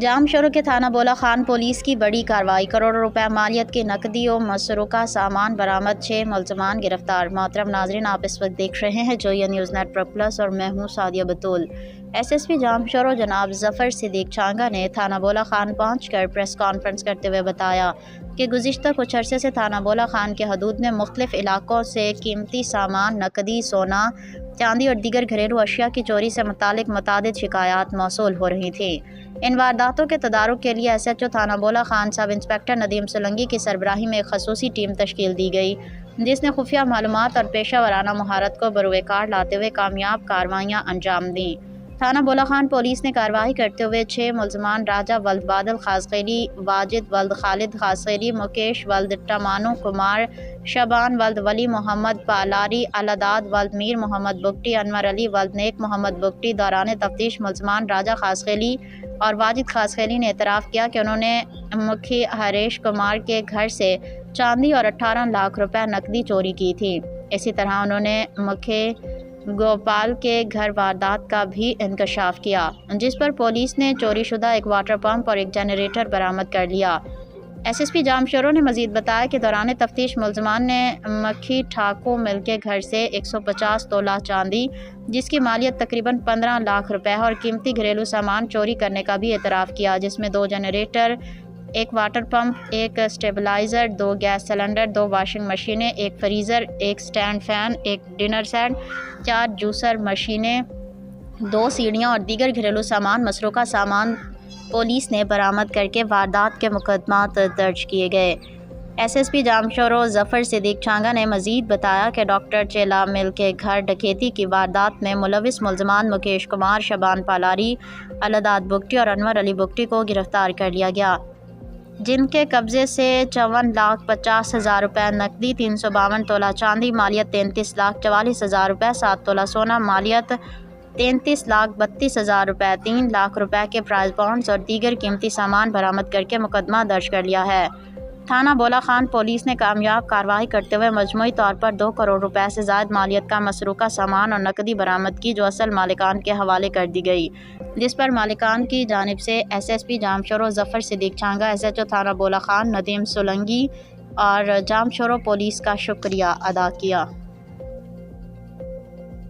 जाम शोरों के थाना बोला खान पुलिस की बड़ी कार्रवाई, करोड़ों रुपए मालियत के नकदी और मसरूका सामान बरामद, 6 मुलजमान गिरफ्तार। मोहतरम नाजरीन, आप इस वक्त देख रहे हैं जोया न्यूज़ नेटवर्क प्लस और मैं हूँ सादिया बतूल। एसएसपी जाम शोरों जनाब जफर सिद्दीक छांगा ने थाना बोला खान पहुंचकर प्रेस कॉन्फ्रेंस करते हुए बताया कि गुज़िश्ता कुछ अरसे से थाना बोला खान के हदूद में मुख्तलिफ इलाकों से कीमती सामान, नकदी, सोना, चांदी और दीगर घरेलू अशिया की चोरी से मुतालिक मुतादिद शिकायत मौसूल हो रही थी। इन वारदातों के तदारुक के लिए SHO थाना बोला खान सब इंस्पेक्टर नदीम सोलंकी की सरबराही में एक खसूसी टीम तश्कील दी गई, जिसने खुफिया मालूमात और पेशा वराना महारत को बरूए कार लाते हुए कामयाब कार्रवाइयाँ अंजाम दी। थाना बोला खान पुलिस ने कार्रवाई करते हुए 6 मुलजमान राजा वल्द बादल खासखेली, वाजिद वल्द खालिद खासखेली, मुकेश वल्द टमानो कुमार, शबान वल्द वली मोहम्मद पालारी, अलादाद वल्द मीर मोहम्मद बुगटी, अनवर अली वल्द नेक मोहम्मद बुगटी। दौरान तफ्तीश मुलजमान राजा खासखेली और वाजिद खासखेली ने एतराफ़ किया कि उन्होंने मुखी हरेश कुमार के घर से चांदी और 18 लाख रुपए नकदी चोरी की थी। इसी तरह उन्होंने मुखी गोपाल के घर वारदात का भी इंकशाफ किया, जिस पर पुलिस ने चोरीशुदा एक वाटर पंप और एक जनरेटर बरामद कर लिया। SSP जाम शोरों ने मजीद बताया कि दौरान तफ्तीश मुलजमान ने मक्खी ठाको मिल के घर से 150 तोला चांदी, जिसकी मालियत तकरीबन 15 लाख रुपए और कीमती घरेलू सामान चोरी करने का भी एतराफ़ किया, जिसमें 2 जनरेटर, एक वाटर पंप, एक स्टेबलाइज़र, 2 गैस सिलेंडर, 2 वॉशिंग मशीनें, एक फ्रीज़र, एक स्टैंड फ़ैन, एक डिनर सेट, 4 जूसर मशीनें, 2 सीढ़ियाँ और दीगर घरेलू सामान मसरूका सामान पुलिस ने बरामद करके वारदात के मुकदमात दर्ज किए गए। SSP जाम शोरों जफर सिद्दीक छांगा ने मजीद बताया कि डॉक्टर चेला मिल के घर डकैती की वारदात में मुलविस मुलजमान मुकेश कुमार, शबान पालारी, अलादाद बुगटी और अनवर अली बुगटी को गिरफ्तार कर लिया गया, जिनके कब्ज़े से 54,50,000 रुपये नकदी, 352 तोला चांदी, मालियत 33,44,000 रुपये, 7 तोला सोना, मालियत 33,32,000 रुपये, 3 लाख रुपए के प्राइज बॉन्ड्स और दीगर कीमती सामान बरामद करके मुकदमा दर्ज कर लिया है। थाना बोला खान पुलिस ने कामयाब कार्रवाई करते हुए मजमूई तौर पर 2 करोड़ रुपए से ज़ायद मालियत का मसरूका सामान और नकदी बरामद की, जो असल मालिकान के हवाले कर दी गई, जिस पर मालिकान की जानिब से SSP जाम शोरों जफर सिद्दीक छांगा, SHO थाना बोला खान नदीम सोलंकी और जाम शोरों पुलिस का शुक्रिया अदा किया।